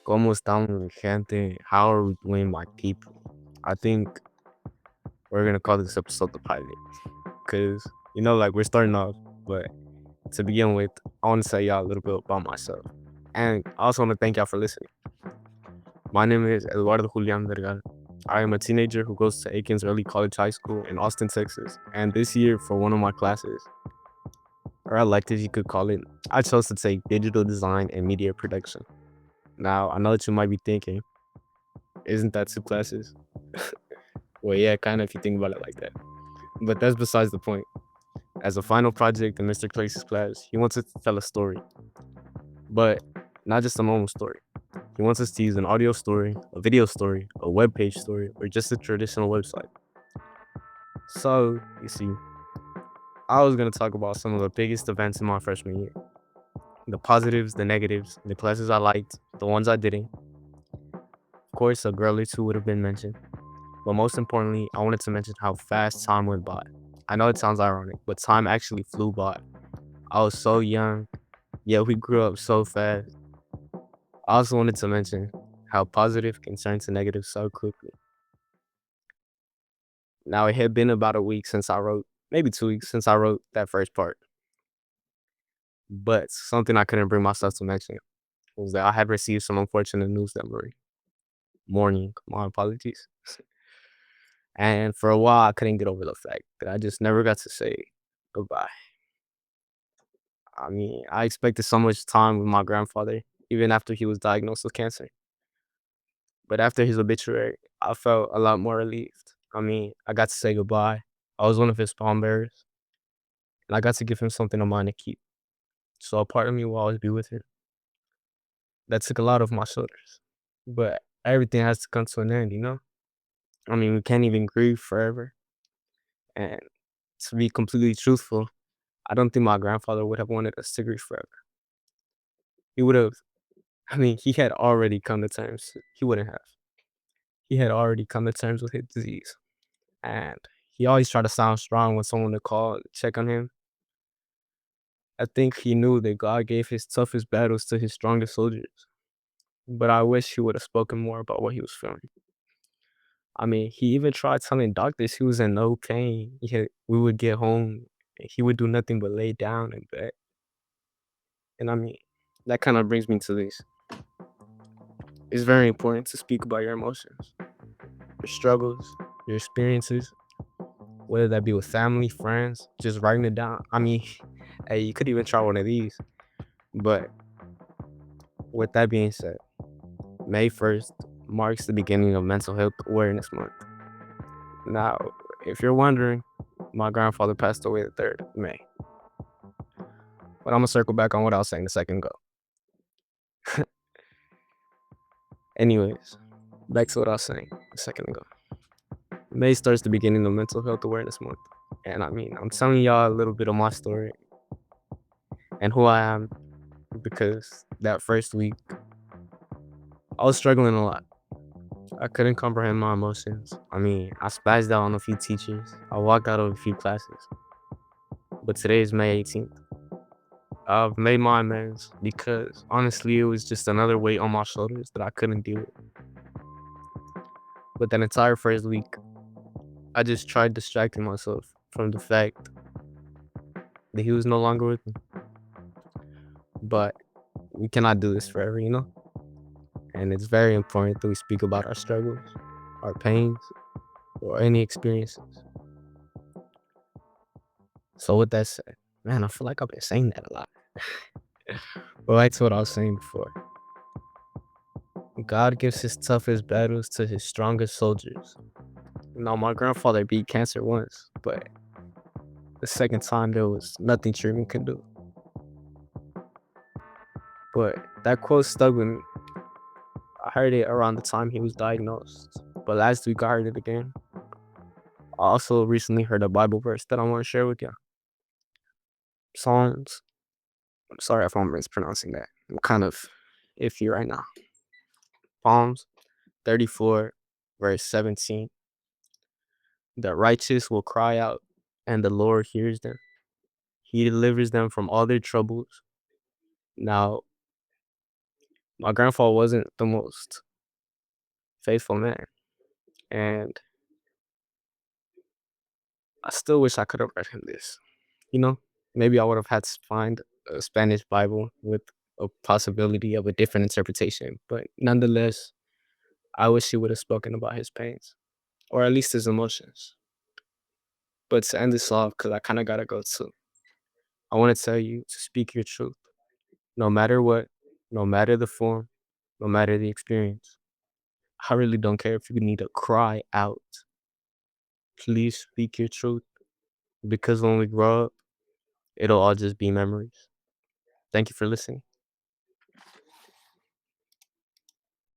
¿Cómo estamos, mi gente? How are we doing, my people? I think we're gonna call this episode the pilot, cause like we're starting off. But to begin with, I want to tell y'all a little bit about myself, and I also want to thank y'all for listening. My name is Eduardo Vergara. I am a teenager who goes to Aikens Early College High School in Austin, Texas, and this year for one of my classes, or electives you could call it, I chose to take digital design and media production. Now, I know that you might be thinking, isn't that two classes? Well, yeah, kind of if you think about it like that. But that's besides the point. As a final project in Mr. Clay's class, he wants us to tell a story, but not just a normal story. He wants us to use an audio story, a video story, a web page story, or just a traditional website. So, you see, I was going to talk about some of the biggest events in my freshman year, the positives, the negatives, the classes I liked, the ones I didn't. Of course, a girl or two would have been mentioned. But most importantly, I wanted to mention how fast time went by. I know it sounds ironic, but time actually flew by. I was so young, yet we grew up so fast. I also wanted to mention how positive can turn to negative so quickly. Now, it had been about a week since I wrote, maybe 2 weeks since I wrote that first part. But something I couldn't bring myself to mention was that I had received some unfortunate news that morning. My apologies. And for a while, I couldn't get over the fact that I just never got to say goodbye. I mean, I expected so much time with my grandfather, even after he was diagnosed with cancer. But after his obituary, I felt a lot more relieved. I mean, I got to say goodbye. I was one of his pallbearers, and I got to give him something of mine to keep. So a part of me will always be with him. That took a lot of my shoulders. But everything has to come to an end, you know? I mean, we can't even grieve forever. And to be completely truthful, I don't think my grandfather would have wanted us to grieve forever. He would have, I mean, he had already come to terms. He wouldn't have. He had already come to terms with his disease. And he always tried to sound strong when someone would call to check on him. I think he knew that God gave his toughest battles to his strongest soldiers. But I wish he would have spoken more about what he was feeling. I mean, he even tried telling doctors he was in no pain. We would get home and he would do nothing but lay down in bed. And I mean, that kind of brings me to this. It's very important to speak about your emotions, your struggles, your experiences, whether that be with family, friends, just writing it down. I mean, hey, you could even try one of these. But with that being said, May 1st marks the beginning of Mental Health Awareness Month. Now, if you're wondering, my grandfather passed away the 3rd of May. But I'm going to circle back on what I was saying a second ago. Anyways, back to what I was saying a second ago. May starts the beginning of Mental Health Awareness Month. And I mean, I'm telling y'all a little bit of my story and who I am because that first week, I was struggling a lot. I couldn't comprehend my emotions. I mean, I spazzed out on a few teachers. I walked out of a few classes. But today is May 18th. I've made my amends because honestly, it was just another weight on my shoulders that I couldn't deal with. But that entire first week, I just tried distracting myself from the fact that he was no longer with me. But we cannot do this forever, you know? And it's very important that we speak about our struggles, our pains, or any experiences. So with that said, man, I feel like I've been saying that a lot. But back to what I was saying before. God gives his toughest battles to his strongest soldiers. Now, my grandfather beat cancer once, but the second time there was nothing treatment could do. But that quote stuck with me. I heard it around the time he was diagnosed, but last week I heard it again. I also recently heard a Bible verse that I want to share with you. Psalms. I'm sorry if I'm mispronouncing that. I'm kind of iffy right now. Psalms 34, verse 17. The righteous will cry out, and the Lord hears them. He delivers them from all their troubles. Now, my grandfather wasn't the most faithful man, and I still wish I could have read him this. You know, maybe I would have had to find a Spanish Bible with a possibility of a different interpretation, but nonetheless, I wish he would have spoken about his pains, or at least his emotions. But to end this off, because I kind of gotta go too, I want to tell you to speak your truth, no matter what, no matter the form, no matter the experience. I really don't care if you need to cry out. Please speak your truth, because when we grow up, it'll all just be memories. Thank you for listening.